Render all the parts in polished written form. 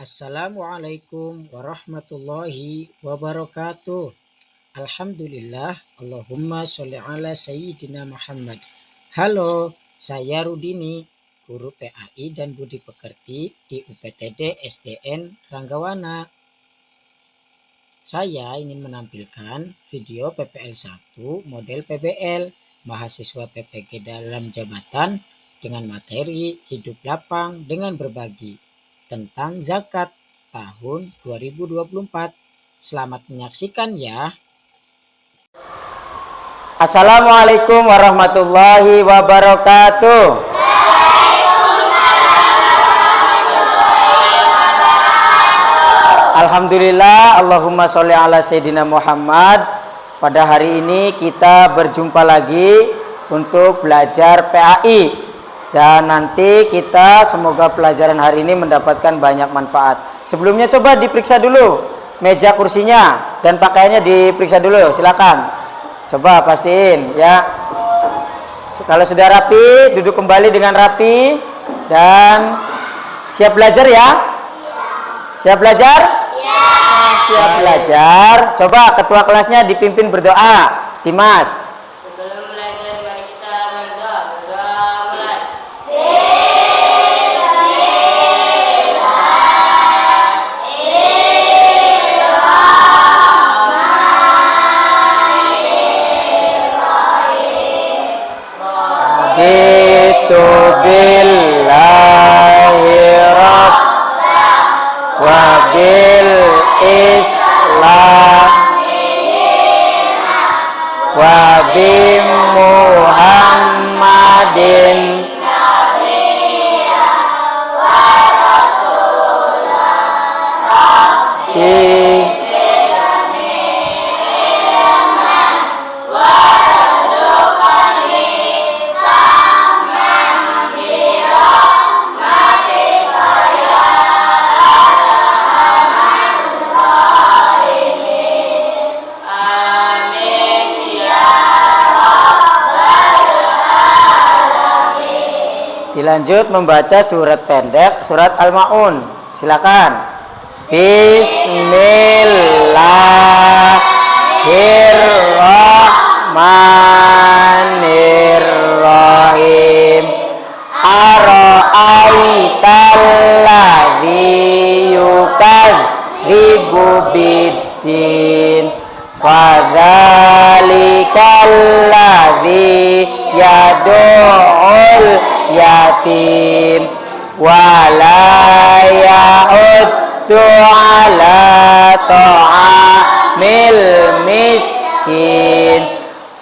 Assalamualaikum warahmatullahi wabarakatuh. Alhamdulillah, Allahumma sholli ala Sayyidina Muhammad. Halo, saya Rudini, guru PAI dan Budi Pekerti di UPTD SDN Ranggawana. Saya ingin menampilkan video PPL 1 model PBL, mahasiswa PPG dalam jabatan dengan materi hidup lapang dengan berbagi tentang zakat tahun 2024. Selamat menyaksikan ya. Assalamualaikum warahmatullahi wabarakatuh. Alhamdulillah, Allahumma sholli ala Sayyidina Muhammad. Pada hari ini kita berjumpa lagi untuk belajar PAI. Dan nanti kita semoga pelajaran hari ini mendapatkan banyak manfaat. Sebelumnya coba diperiksa dulu meja kursinya dan pakaiannya diperiksa dulu, silakan. Coba pastiin ya. Kalau sudah rapi, duduk kembali dengan rapi dan siap belajar ya. Siap belajar? Siap belajar. Coba ketua kelasnya dipimpin berdoa, Dimas. Sebelum belajar, mari kita berdoa. Berdoa mulai. Itu billahi rabb wa bil islam wa bi muhammadin Dilanjut membaca surat pendek, surat Al-Ma'un. Silakan. Bismillahirrahmanirrahim. Ara'aital ladzi yukadzibu biddin fadzalikal ladzi yad'ul yatim wala ya'uddu ala ta'amil miskin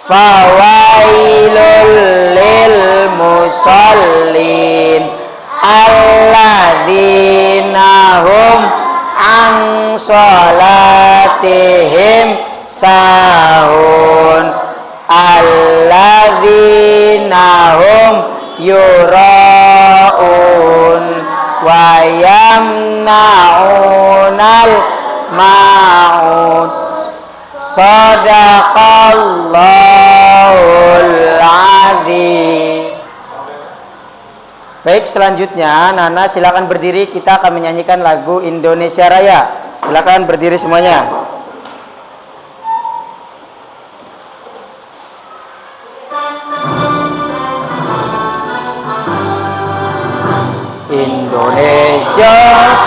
fawailul lil musallin alladzina hum an salatihim sahun alladzina hum yura'un wa yamna'unal ma'un. Sadaqallahul azim. Baik, selanjutnya Nana silakan berdiri, kita akan menyanyikan lagu Indonesia Raya. Silakan berdiri semuanya. Indonesia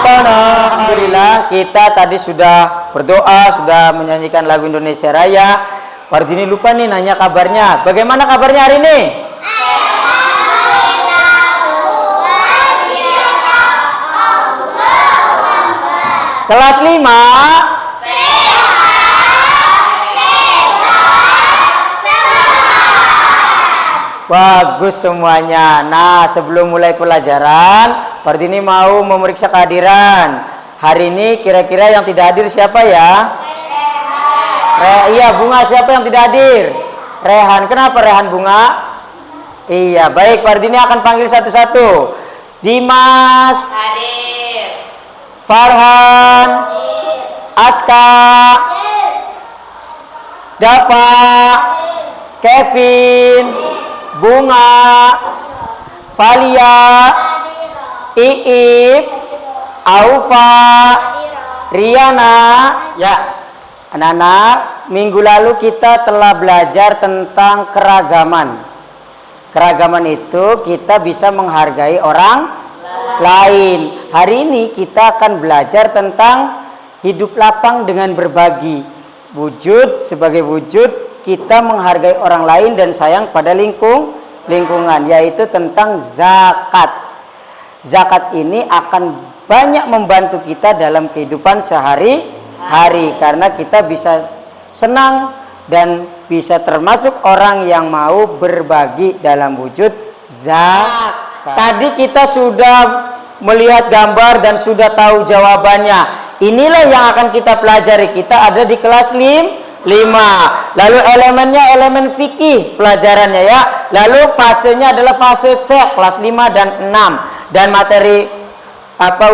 tanah. Alhamdulillah, kita tadi sudah berdoa, sudah menyanyikan lagu Indonesia Raya. Pardini lupa nih nanya kabarnya. Bagaimana kabarnya hari ini? Kelas 5. Bagus semuanya. Nah, sebelum mulai pelajaran, Pardini mau memeriksa kehadiran. Hari ini kira-kira yang tidak hadir siapa ya? Iya, Bunga. Siapa yang tidak hadir? Rehan. Kenapa Rehan, Bunga? Iya, baik. Pardini akan panggil satu-satu. Dimas. Hadir. Farhan. Aska. Dava. Kevin. Bunga, Valia, Iip, Aufa, Riana. Ya, anak-anak, minggu lalu kita telah belajar tentang keragaman. Keragaman itu kita bisa menghargai orang lain. Hari ini kita akan belajar tentang hidup lapang dengan berbagi. Wujud sebagai wujud kita menghargai orang lain dan sayang pada lingkungan, yaitu tentang zakat. Zakat ini akan banyak membantu kita dalam kehidupan sehari-hari karena kita bisa senang dan bisa termasuk orang yang mau berbagi dalam wujud zakat. Tadi kita sudah melihat gambar dan sudah tahu jawabannya. Inilah yang akan kita pelajari. Kita ada di kelas 5. Lalu elemennya elemen fikih pelajarannya ya. Lalu fasenya adalah fase C, kelas 5 dan 6. Dan materi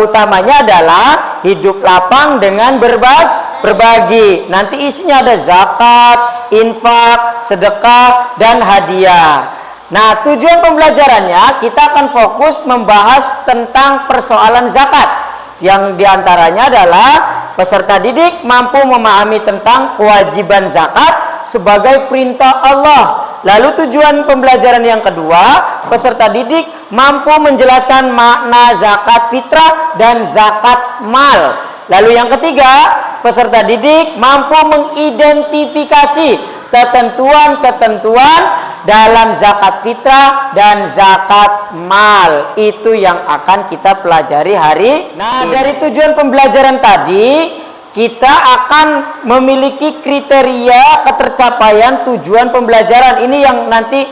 utamanya adalah hidup lapang dengan berbagi. Nanti isinya ada zakat, infak, sedekah, dan hadiah. Nah, tujuan pembelajarannya kita akan fokus membahas tentang persoalan zakat. Yang diantaranya adalah peserta didik mampu memahami tentang kewajiban zakat sebagai perintah Allah. Lalu tujuan pembelajaran yang kedua, peserta didik mampu menjelaskan makna zakat fitrah dan zakat mal. Lalu yang ketiga, peserta didik mampu mengidentifikasi ketentuan-ketentuan dalam zakat fitrah dan zakat mal. Itu yang akan kita pelajari hari ini. Nah, dari tujuan pembelajaran tadi kita akan memiliki kriteria ketercapaian tujuan pembelajaran. Ini yang nanti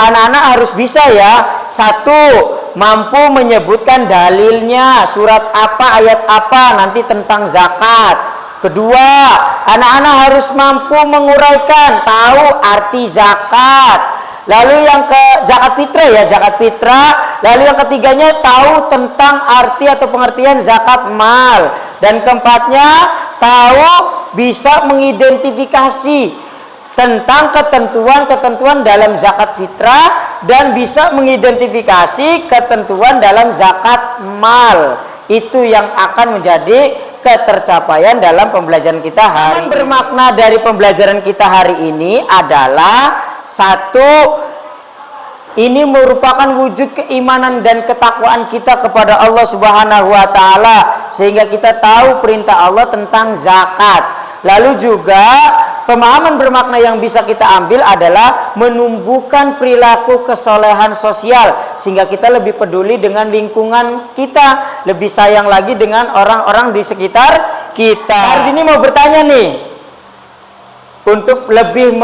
anak-anak harus bisa ya. 1, mampu menyebutkan dalilnya, surat apa, ayat apa nanti tentang zakat. Kedua, anak-anak harus mampu menguraikan, tahu arti zakat. Lalu yang ke zakat fitrah ya, zakat fitrah. Lalu yang ketiganya tahu tentang arti atau pengertian zakat mal. Dan keempatnya tahu bisa mengidentifikasi tentang ketentuan-ketentuan dalam zakat fitrah dan bisa mengidentifikasi ketentuan dalam zakat mal. Itu yang akan menjadi ketercapaian dalam pembelajaran kita hari ini. Bermakna dari pembelajaran kita hari ini adalah 1, ini merupakan wujud keimanan dan ketakwaan kita kepada Allah Subhanahu wa taala sehingga kita tahu perintah Allah tentang zakat. Lalu juga pemahaman bermakna yang bisa kita ambil adalah menumbuhkan perilaku kesolehan sosial sehingga kita lebih peduli dengan lingkungan kita, lebih sayang lagi dengan orang-orang di sekitar kita. Hari ini mau bertanya nih, untuk lebih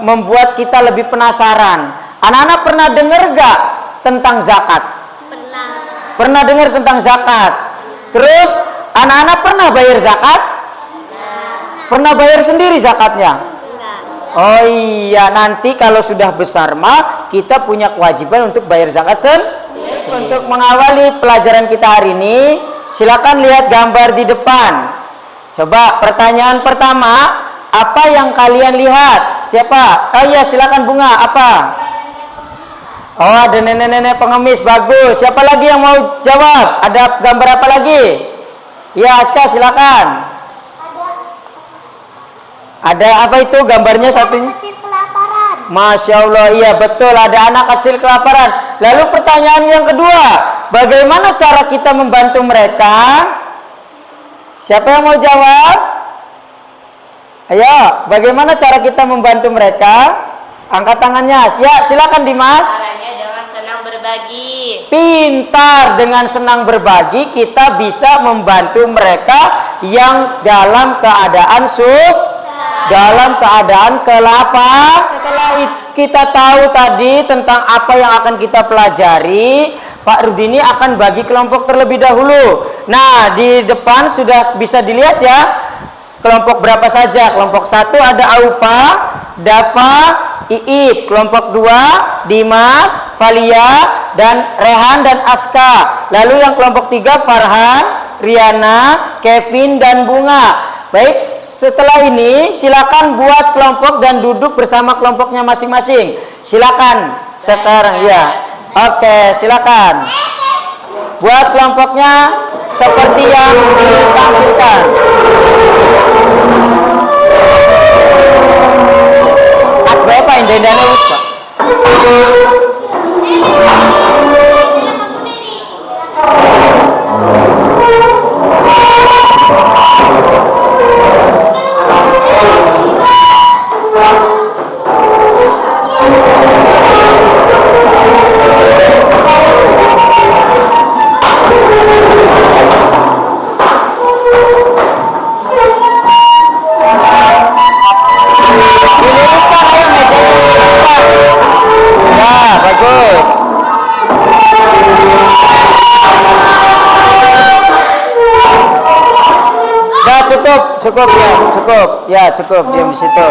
membuat kita lebih penasaran. Anak-anak pernah dengar gak tentang zakat? Pernah dengar tentang zakat? Terus anak-anak pernah bayar zakat? Pernah bayar sendiri zakatnya? Oh iya, nanti kalau sudah besar mah kita punya kewajiban untuk bayar zakat sendiri. Untuk mengawali pelajaran kita hari ini, silakan lihat gambar di depan. Coba pertanyaan pertama, apa yang kalian lihat? Siapa? Oh iya, silakan Bunga. Apa? Oh, ada nenek-nenek pengemis, bagus. Siapa lagi yang mau jawab? Ada gambar apa lagi? Ya, Aska silakan. Ada apa itu gambarnya satunya? Anak kecil kelaparan. Masya Allah, iya betul, ada anak kecil kelaparan. Lalu pertanyaan yang kedua, bagaimana cara kita membantu mereka? Siapa yang mau jawab? Ayo, bagaimana cara kita membantu mereka? Angkat tangannya. Ya, silakan Dimas. Caranya dengan senang berbagi. Pintar, dengan senang berbagi kita bisa membantu mereka yang dalam keadaan dalam keadaan kelaparan. Setelah kita tahu tadi tentang apa yang akan kita pelajari, Pak Rudini akan bagi kelompok terlebih dahulu. Nah, di depan sudah bisa dilihat ya kelompok berapa saja. Kelompok 1 ada Aufa, Dafa, Iib. Kelompok 2 Dimas, Valia, dan Rehan dan Aska. Lalu yang kelompok 3 Farhan, Riana, Kevin, dan Bunga. Baik, setelah ini silakan buat kelompok dan duduk bersama kelompoknya masing-masing. Silakan sekarang ya. Oke, silakan. buat kelompoknya seperti yang ditampilkan. Berapa indah-indahnya wis, Pak? Cukup diam di situ.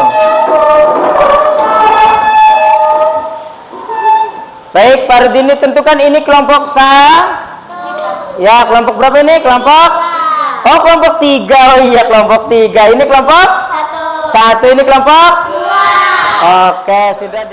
Baik, Pak Rudini, tentukan ini kelompok ya, kelompok berapa ini? Kelompok kelompok 3. Oh iya, kelompok 3. Ini kelompok 1. Ini kelompok 2. Oke, sudah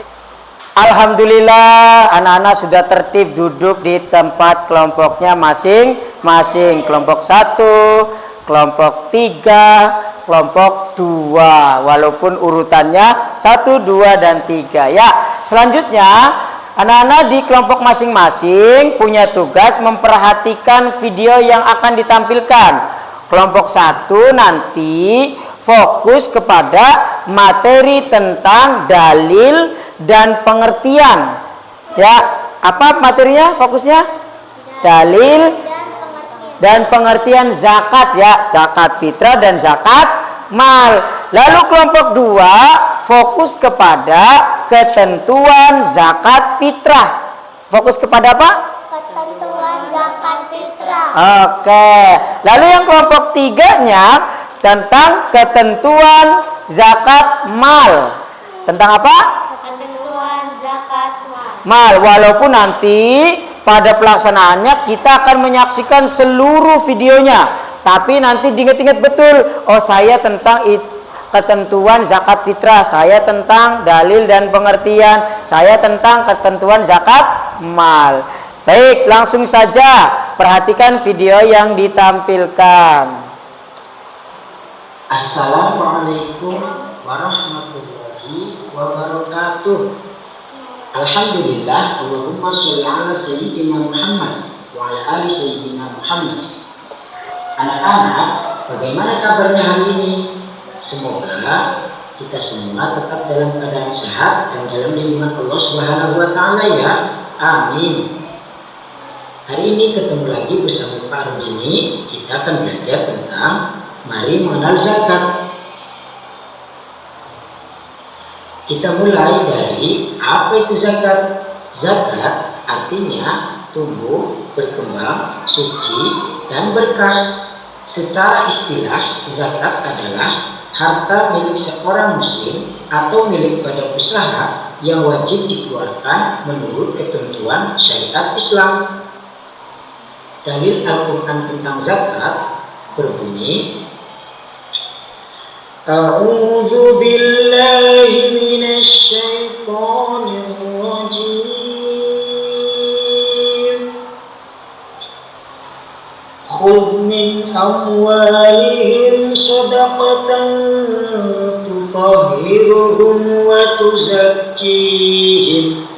Alhamdulillah, anak-anak sudah tertib duduk di tempat kelompoknya masing-masing. Kelompok 1, kelompok 3, kelompok 2, walaupun urutannya 1, 2, dan 3. Ya, selanjutnya anak-anak di kelompok masing-masing punya tugas memperhatikan video yang akan ditampilkan. Kelompok 1 nanti fokus kepada materi tentang dalil dan pengertian. Ya, apa materinya? Fokusnya dalil dan pengertian zakat, ya, zakat fitrah dan zakat mal. Lalu kelompok 2 fokus kepada ketentuan zakat fitrah. Fokus kepada apa? Ketentuan zakat fitrah. Oke. Lalu yang kelompok 3-nya tentang ketentuan zakat mal. Tentang apa? Ketentuan zakat mal. Mal. Walaupun nanti pada pelaksanaannya kita akan menyaksikan seluruh videonya, tapi nanti diingat-ingat betul. Oh, saya tentang ketentuan zakat fitrah, saya tentang dalil dan pengertian, saya tentang ketentuan zakat mal. Baik, langsung saja perhatikan video yang ditampilkan. Assalamualaikum warahmatullahi wabarakatuh. Alhamdulillah, Allahumma sholli ala sayyidina Muhammad wa ala ali sayyidina Muhammad. Anak-anak, bagaimana kabarnya hari ini? Semoga kita semua tetap dalam keadaan sehat dan dalam lindungan Allah Subhanahu wa taala, ya. Amin. Hari ini ketemu lagi bersama Pak Rudini. Kita akan belajar tentang mari mengenal zakat. Kita mulai dari apa itu zakat. Zakat artinya tumbuh, berkembang, suci, dan berkah. Secara istilah, zakat adalah harta milik seorang muslim atau milik badan usaha yang wajib dikeluarkan menurut ketentuan syariat Islam. Dalil Al-Quran tentang zakat berbunyi, A'udzu billahi minasy syaithanir rajim. Khudh min amwalihim shadaqatan tutahhiruhum wa tuzakkihim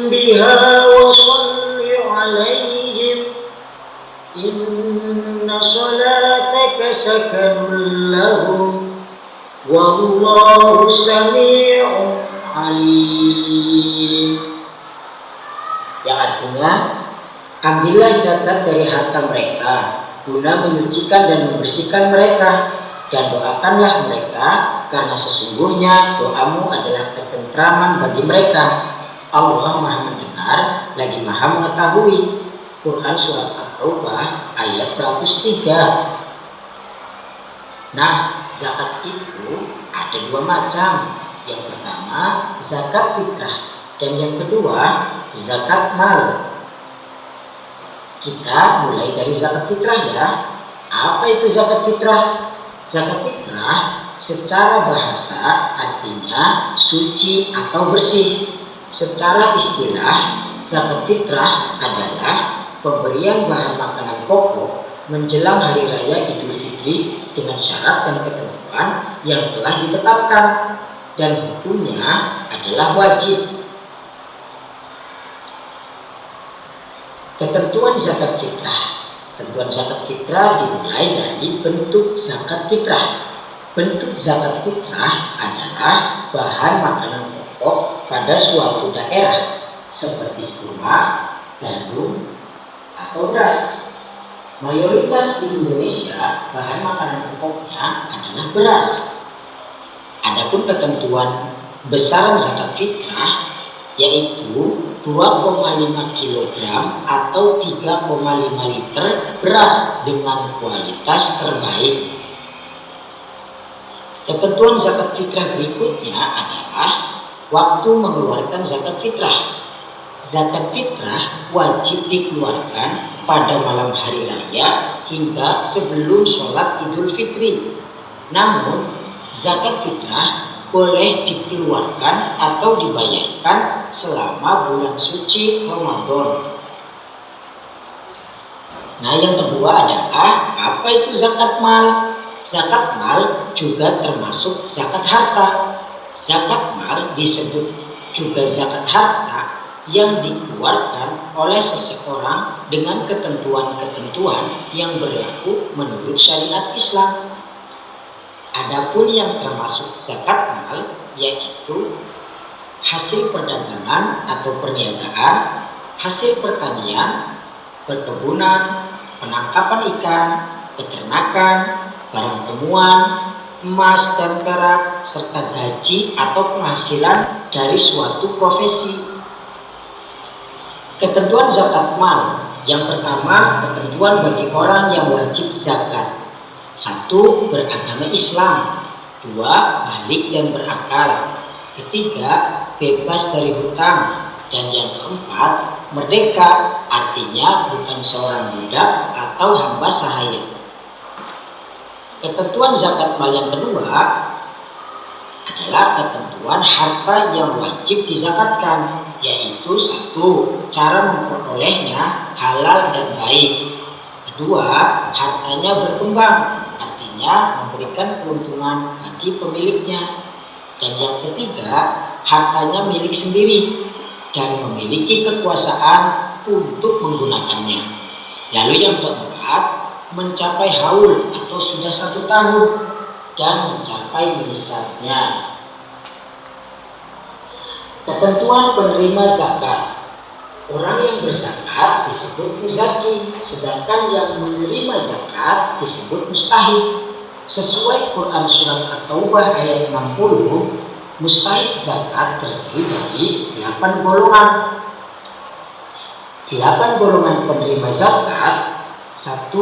biha wa shalli 'alaihim inna salataka sakanun lahum wallahu sami'un 'alim. Yang artinya, ambillah zakat dari harta mereka guna menyucikan dan membersihkan mereka, dan doakanlah mereka karena sesungguhnya doamu adalah ketentraman bagi mereka. Allah Maha mendengar lagi Maha mengetahui. Quran surat At-Taubah ayat 103. Nah, zakat itu ada 2 macam. Yang pertama zakat fitrah, dan yang kedua zakat mal. Kita mulai dari zakat fitrah, ya. Apa itu zakat fitrah? Zakat fitrah secara bahasa artinya suci atau bersih. Secara istilah, zakat fitrah adalah pemberian bahan makanan pokok menjelang hari raya Idul Fitri dengan syarat dan ketentuan yang telah ditetapkan dan hukumnya adalah wajib. Ketentuan zakat fitrah. Tentuan zakat fitrah dimulai dari bentuk zakat fitrah. Bentuk zakat fitrah adalah bahan makanan pokok pada suatu daerah seperti kurma, gandum, atau beras. Mayoritas di Indonesia bahan makanan pokoknya adalah beras. Adapun ketentuan besaran zakat fitrah yaitu 2,5 kg atau 3,5 liter beras dengan kualitas terbaik. Ketentuan zakat fitrah berikutnya adalah waktu mengeluarkan zakat fitrah. Zakat fitrah wajib dikeluarkan pada malam hari raya hingga sebelum sholat Idul Fitri. Namun, zakat fitrah boleh dikeluarkan atau dibayarkan selama bulan suci Ramadan. Nah, yang kedua adalah apa itu zakat mal? Zakat mal juga termasuk zakat harta. Zakat mal disebut juga zakat harta yang dikeluarkan oleh seseorang dengan ketentuan-ketentuan yang berlaku menurut syariat Islam. Adapun yang termasuk zakat mal yaitu hasil perdagangan atau perniagaan, hasil pertanian, perkebunan, penangkapan ikan, peternakan, barang temuan, emas dan perak, serta gaji atau penghasilan dari suatu profesi. Ketentuan zakat mal. Yang pertama, ketentuan bagi orang yang wajib zakat. 1. Beragama Islam. 2. Balik dan berakal. 3. Bebas dari hutang. Dan yang keempat, merdeka, artinya bukan seorang budak atau hamba sahaya. Ketentuan zakat mal yang kedua adalah ketentuan harta yang wajib dizakatkan, yaitu 1. Cara memperolehnya halal dan baik. 2. Hartanya berkembang, artinya memberikan keuntungan bagi pemiliknya. Dan yang ketiga, hartanya milik sendiri dan memiliki kekuasaan untuk menggunakannya. Lalu yang keempat, mencapai haul atau sudah 1 tahun dan mencapai nisabnya. Ketentuan penerima zakat. Orang yang berzakat disebut muzaki, sedangkan yang menerima zakat disebut mustahik. Sesuai Quran Surat At-Taubah ayat 60, mustahik zakat terdiri dari 8 golongan. 8 golongan penerima zakat. 1.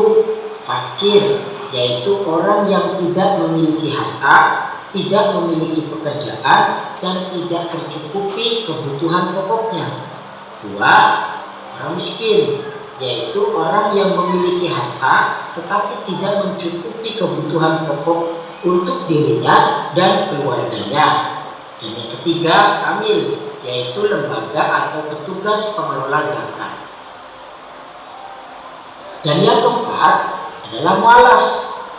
Fakir, yaitu orang yang tidak memiliki harta, tidak memiliki pekerjaan, dan tidak tercukupi kebutuhan pokoknya. 2. Orang miskin, yaitu orang yang memiliki harta tetapi tidak mencukupi kebutuhan pokok untuk dirinya dan keluarganya. Dan yang ketiga, kamil, yaitu lembaga atau petugas pengelola zakat. Dan yang keempat adalah mu'alaf,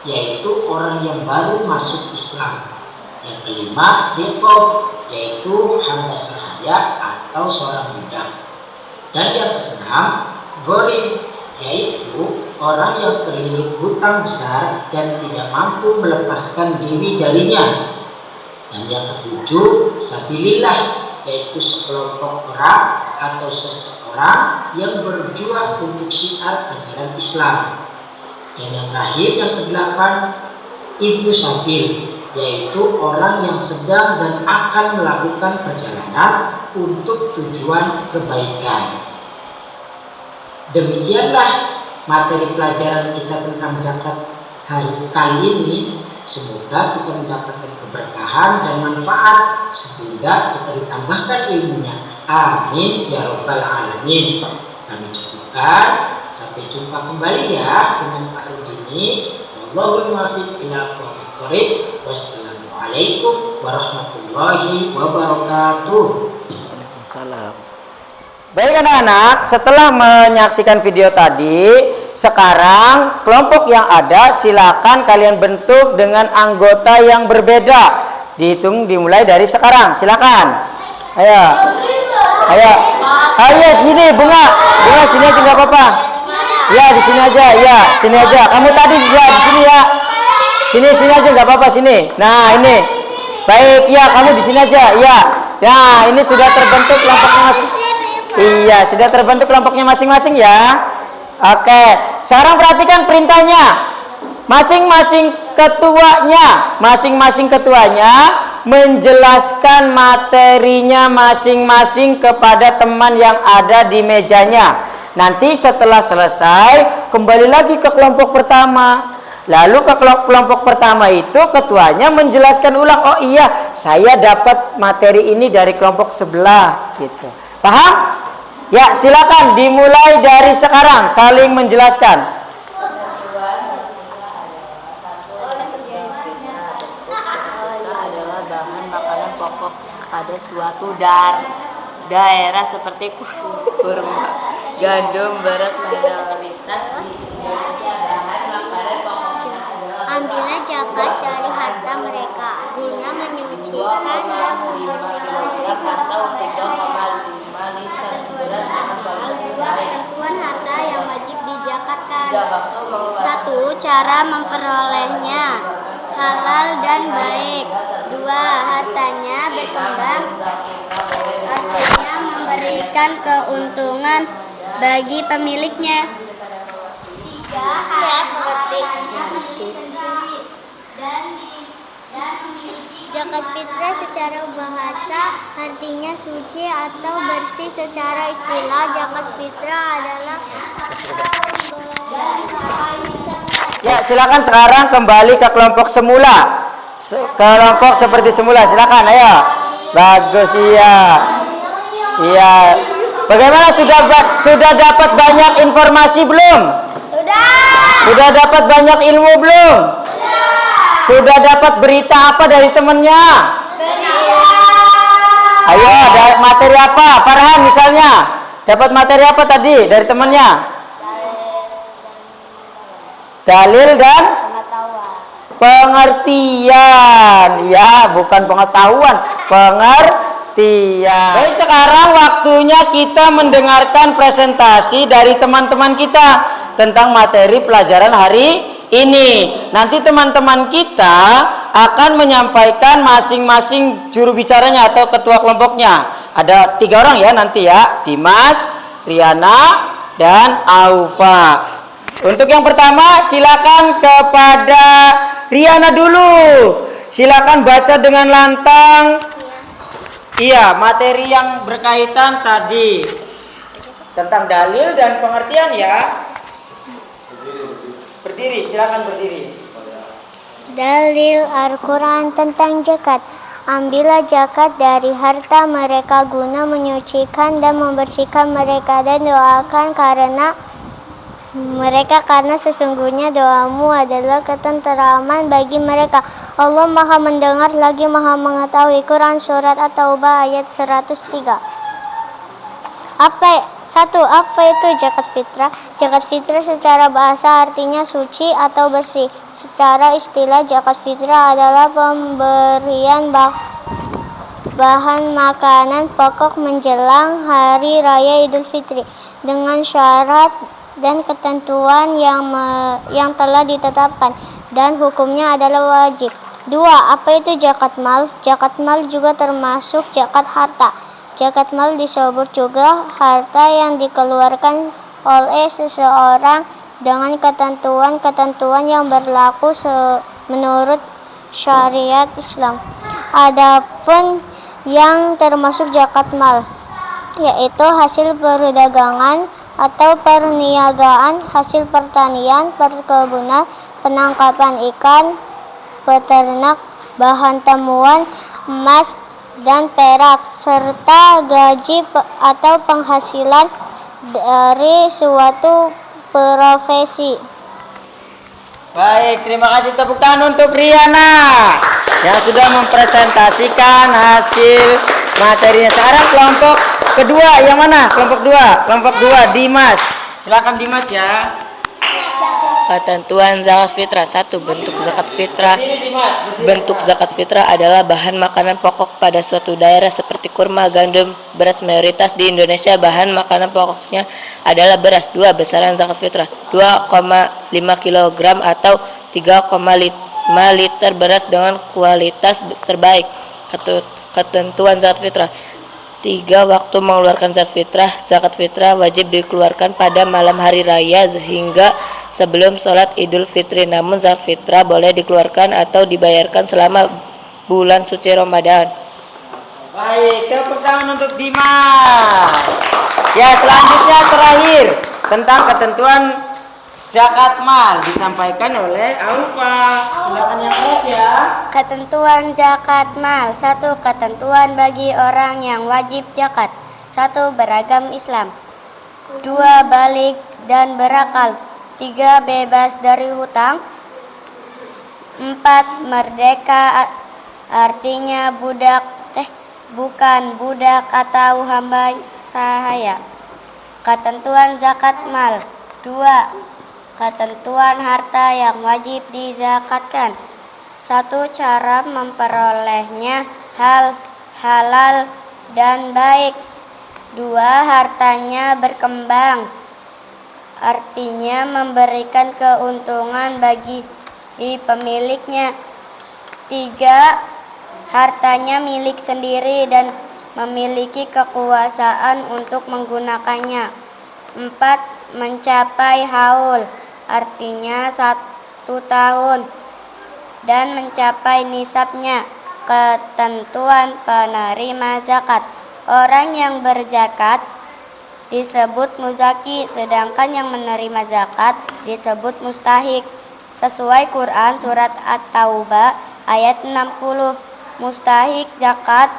yaitu orang yang baru masuk Islam. Yang kelima, riqab, yaitu hamba sahaya atau seorang budak. Dan yang keenam, gharim, yaitu orang yang terlilit hutang besar dan tidak mampu melepaskan diri darinya. Dan yang ketujuh, sabilillah, yaitu sekelompok orang atau seseorang yang berjuang untuk syiar ajaran Islam. Dan yang terakhir, yang kedelapan, ibnu sabil, yaitu orang yang sedang dan akan melakukan perjalanan untuk tujuan kebaikan. Demikianlah materi pelajaran kita tentang zakat hari kali ini. Semoga kita mendapatkan keberkahan dan manfaat sehingga kita ditambahkan ilmunya. Amin ya rabbal alamin. Kami cukupkan. Sampai jumpa kembali ya dengan Pak Rudini. Wallahul muwaffiq ila aqwamit thoriq. Wassalamualaikum warahmatullahi wabarakatuh. Waalaikumsalam. Baik anak-anak, setelah menyaksikan video tadi, sekarang kelompok yang ada silakan kalian bentuk dengan anggota yang berbeda. Dihitung dimulai dari sekarang. Silakan. Ayo. Ayo. Ayo sini Bunga. Bunga sini aja nggak apa-apa. Ya di sini aja. Ya sini aja. Kamu tadi juga di sini ya. Sini aja nggak apa-apa sini. Nah ini. Baik ya kamu di sini aja. Ya. Ya ini sudah terbentuk kelompoknya masing. Iya, sudah terbentuk kelompoknya masing-masing ya. Oke, sekarang perhatikan perintahnya. Masing-masing ketuanya menjelaskan materinya masing-masing kepada teman yang ada di mejanya. Nanti setelah selesai, kembali lagi ke kelompok pertama. Lalu ke kelompok pertama itu ketuanya menjelaskan ulang, oh iya, saya dapat materi ini dari kelompok sebelah gitu. Paham? Ya, silakan dimulai dari sekarang saling menjelaskan. Adalah bahan makanan pokok pada suatu daerah seperti kurma, gandum, beras mayoritas di Indonesia. Bahan makanan pokoknya adalah Ambillah zakat dari harta mereka guna menyucikan dan membersihkan atau 3,5 liter beras dengan kualitas baik. ketentuan harta yang wajib dizakatkan. 1. 1. Cara memperolehnya halal dan baik. 2. Hartanya berkembang, artinya memberikan keuntungan bagi pemiliknya. 3. Hartanya milik sendiri dan memiliki zakat fitrah secara bahasa artinya suci atau bersih. Secara istilah zakat fitrah adalah Ya, silakan sekarang kembali ke kelompok semula. Kelompok seperti semula, silakan ayo. Bagus iya. Iya. Bagaimana sudah dapat banyak informasi belum? Sudah dapat banyak ilmu belum? Sudah dapat berita apa dari temannya? Ayo, ada materi apa? Farhan misalnya, dapat materi apa tadi dari temannya? Dalil dan pengertian. Ya, bukan pengetahuan, pengertian. Baik, sekarang waktunya kita mendengarkan presentasi dari teman-teman kita tentang materi pelajaran hari ini. Nanti teman-teman kita akan menyampaikan masing-masing juru bicaranya atau ketua kelompoknya. Ada 3 orang ya nanti ya, Dimas, Riana, dan Aufa. Untuk yang pertama silakan kepada Riana dulu. Silakan baca dengan lantang. Iya, materi yang berkaitan tadi tentang dalil dan pengertian ya. Berdiri, silakan berdiri. Dalil Al-Quran tentang zakat. Ambillah zakat dari harta mereka guna menyucikan dan membersihkan mereka, dan doakan karena sesungguhnya doamu adalah ketenteraman bagi mereka. Allah Maha mendengar lagi Maha mengetahui. Quran Surat At-Taubah ayat 103. Apa itu zakat fitrah? Zakat fitrah secara bahasa artinya suci atau bersih. Secara istilah zakat fitrah adalah pemberian bahan makanan pokok menjelang hari raya Idul Fitri dengan syarat dan ketentuan yang telah ditetapkan dan hukumnya adalah wajib. 2. Apa itu zakat mal? Zakat mal juga termasuk zakat harta. Zakat mal disebut juga harta yang dikeluarkan oleh seseorang dengan ketentuan-ketentuan yang berlaku menurut syariat Islam. Adapun yang termasuk zakat mal yaitu hasil perdagangan atau perniagaan, hasil pertanian, perkebunan, penangkapan ikan, peternak, bahan temuan, emas dan perak, serta gaji atau penghasilan dari suatu profesi. Baik, terima kasih, tepuk tangan untuk Riana yang sudah mempresentasikan hasil materinya. Sekarang kelompok kedua yang mana? Kelompok dua Dimas. Silakan Dimas ya. Ketentuan zakat fitrah. 1. Bentuk zakat fitrah. Bentuk zakat fitrah adalah bahan makanan pokok pada suatu daerah seperti kurma, gandum, beras. Mayoritas di Indonesia bahan makanan pokoknya adalah beras. 2. Besaran zakat fitrah 2,5 kg atau 3,5 liter beras dengan kualitas terbaik. Ketentuan zakat fitrah. 3. Waktu mengeluarkan zakat fitrah. Zakat fitrah wajib dikeluarkan pada malam hari raya hingga sebelum sholat Idul Fitri. Namun zakat fitrah boleh dikeluarkan atau dibayarkan selama bulan suci Ramadan. Baik, tepuk tangan untuk Dimas. Ya, selanjutnya terakhir tentang ketentuan zakat mal disampaikan oleh Aufa. Silakan yang keras ya. Ketentuan zakat mal. 1. Ketentuan bagi orang yang wajib zakat. 1. Beragam Islam. 2. Balik dan berakal. 3. Bebas dari hutang. 4. Merdeka artinya bukan budak atau hamba sahaya. Ketentuan zakat mal. 2. Ketentuan harta yang wajib dizakatkan. 1. Cara memperolehnya halal dan baik. 2. Hartanya berkembang, artinya memberikan keuntungan bagi pemiliknya. 3. Hartanya milik sendiri dan memiliki kekuasaan untuk menggunakannya. 4. Mencapai haul, artinya 1 tahun, dan mencapai nisabnya. Ketentuan penerima zakat. Orang yang berzakat disebut muzaki, sedangkan yang menerima zakat disebut mustahik. Sesuai Quran surat At-Taubah ayat 60. Mustahik zakat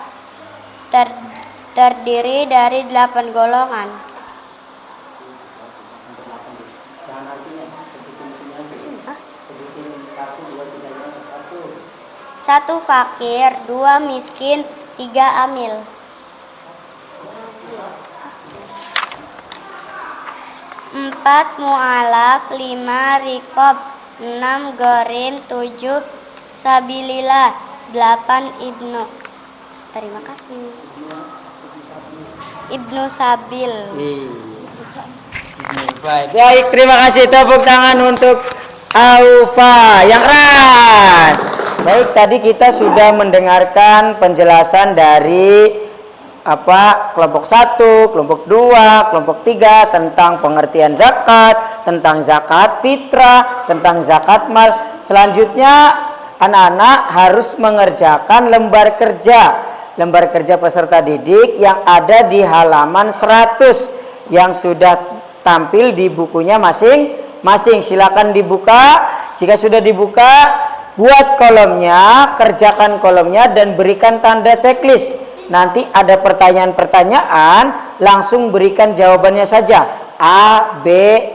terdiri dari 8 golongan. 1. Fakir. 2. Miskin. 3. Amil. 4. Mu'alaf. 5. Rikob. 6. Gorim. 7. Sabilillah. 8. Ibnu. Terima kasih. Ibnu Sabil. Baik, terima kasih. Tepuk tangan untuk Aufa yang keras. Baik, tadi kita sudah mendengarkan penjelasan dari kelompok 1, kelompok 2, kelompok 3 tentang pengertian zakat, tentang zakat fitrah, tentang zakat mal. Selanjutnya anak-anak harus mengerjakan lembar kerja peserta didik yang ada di halaman 100 yang sudah tampil di bukunya masing-masing. Silakan dibuka. Jika sudah dibuka, buat kolomnya, kerjakan kolomnya dan berikan tanda checklist. Nanti ada pertanyaan-pertanyaan, langsung berikan jawabannya saja. A, B,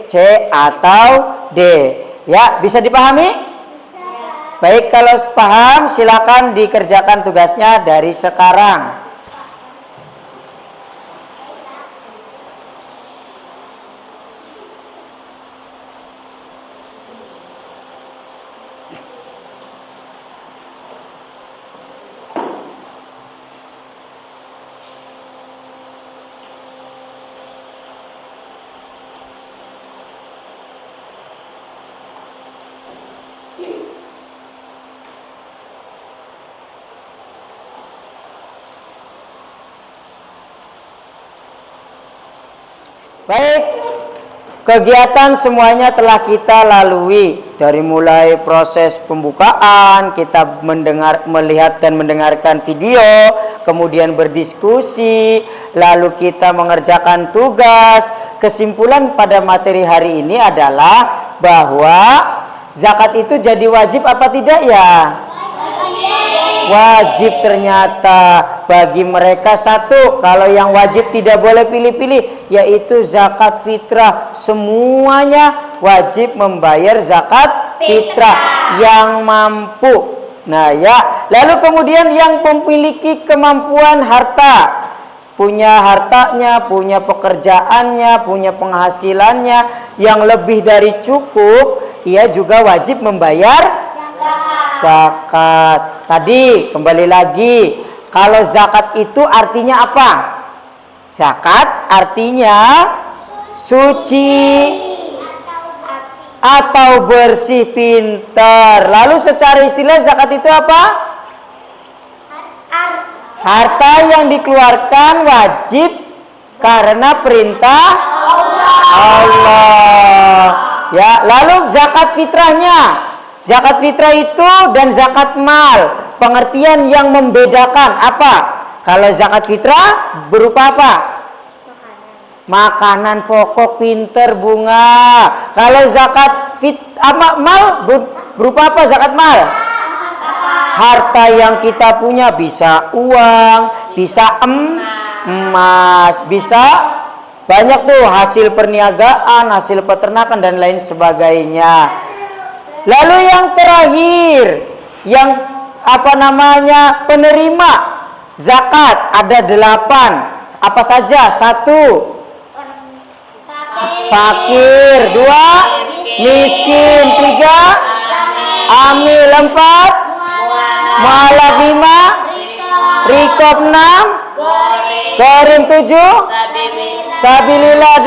C atau D. Ya, bisa dipahami? Baik, kalau paham silakan dikerjakan tugasnya dari sekarang. Baik, kegiatan semuanya telah kita lalui. Dari mulai proses pembukaan, kita melihat dan mendengarkan video, kemudian berdiskusi, lalu kita mengerjakan tugas. Kesimpulan pada materi hari ini adalah bahwa zakat itu jadi wajib apa tidak ya? Wajib ternyata bagi mereka. 1, kalau yang wajib tidak boleh pilih-pilih, yaitu zakat fitrah. Semuanya wajib membayar zakat fitrah yang mampu. Nah ya, lalu kemudian yang memiliki kemampuan harta, punya hartanya, punya pekerjaannya, punya penghasilannya yang lebih dari cukup, ia juga wajib membayar zakat. Tadi kembali lagi, kalau zakat itu artinya apa? Zakat artinya suci atau bersih, pintar. Lalu secara istilah zakat itu apa? Harta yang dikeluarkan wajib karena perintah Allah. Ya, lalu zakat fitrahnya. Zakat fitrah itu dan zakat mal, pengertian yang membedakan apa? Kalau zakat fitrah berupa apa? Makanan pokok, pinter, bunga. Kalau zakat mal berupa apa zakat mal? Harta yang kita punya, bisa uang, bisa emas, bisa banyak tuh, hasil perniagaan, hasil peternakan dan lain sebagainya. Lalu yang terakhir, yang penerima zakat ada 8. Apa saja? 1, fakir. 2, miskin. 3, amil. 4, mualaf. 5, rikob. 6, gorim. 7, sabilillah.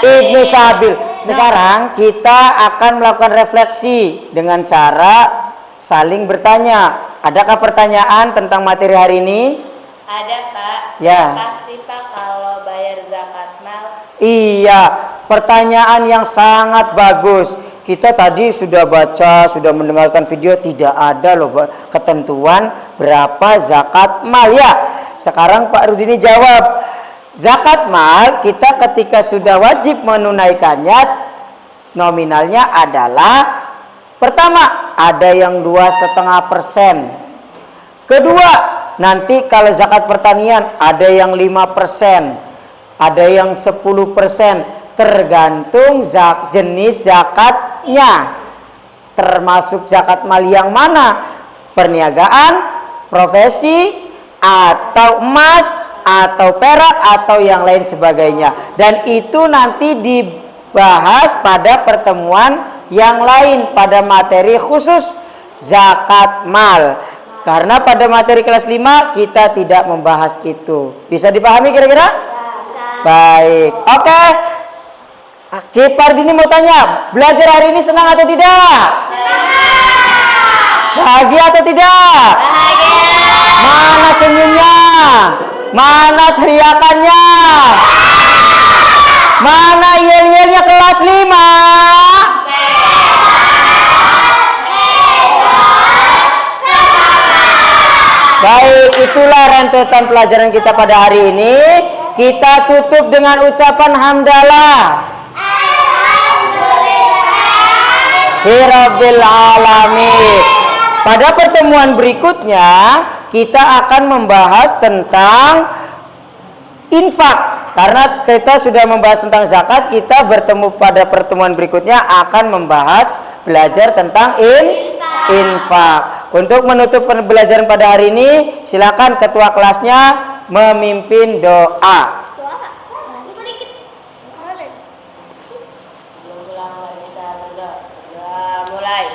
8, ibnu sabil. Sekarang kita akan melakukan refleksi dengan cara saling bertanya. Adakah pertanyaan tentang materi hari ini? Ada, Pak. Ya. Pasti, Pak, kalau bayar zakat mal. Iya, pertanyaan yang sangat bagus. Kita tadi sudah baca, sudah mendengarkan video, tidak ada loh ketentuan berapa zakat mal ya. Sekarang Pak Rudini jawab. Zakat mal kita ketika sudah wajib menunaikannya, nominalnya adalah pertama ada yang 2,5%. Kedua, nanti kalau zakat pertanian ada yang 5%, ada yang 10%, tergantung jenis zakatnya. Termasuk zakat mal yang mana? Perniagaan, profesi, atau emas, atau perak, atau yang lain sebagainya. Dan itu nanti dibahas pada pertemuan yang lain pada materi khusus zakat mal. Karena pada materi kelas 5 kita tidak membahas itu. Bisa dipahami kira-kira? Baik. Oke. Kipar ini mau tanya, belajar hari ini senang atau tidak? Bahagia atau tidak? Mana senyumnya? Mana teriakannya? Mana yel-yelnya kelas 5? Baik, itulah rentetan pelajaran kita pada hari ini. Kita tutup dengan ucapan hamdalah. Rabbil alamin. Pada pertemuan berikutnya kita akan membahas tentang infak. Karena kita sudah membahas tentang zakat, kita bertemu pada pertemuan berikutnya akan membahas belajar tentang infak. Untuk menutup pembelajaran pada hari ini, silakan ketua kelasnya memimpin doa. Mulai.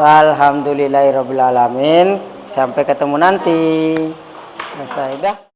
Alhamdulillahirabbil alamin. Sampai ketemu nanti. Selesai dah.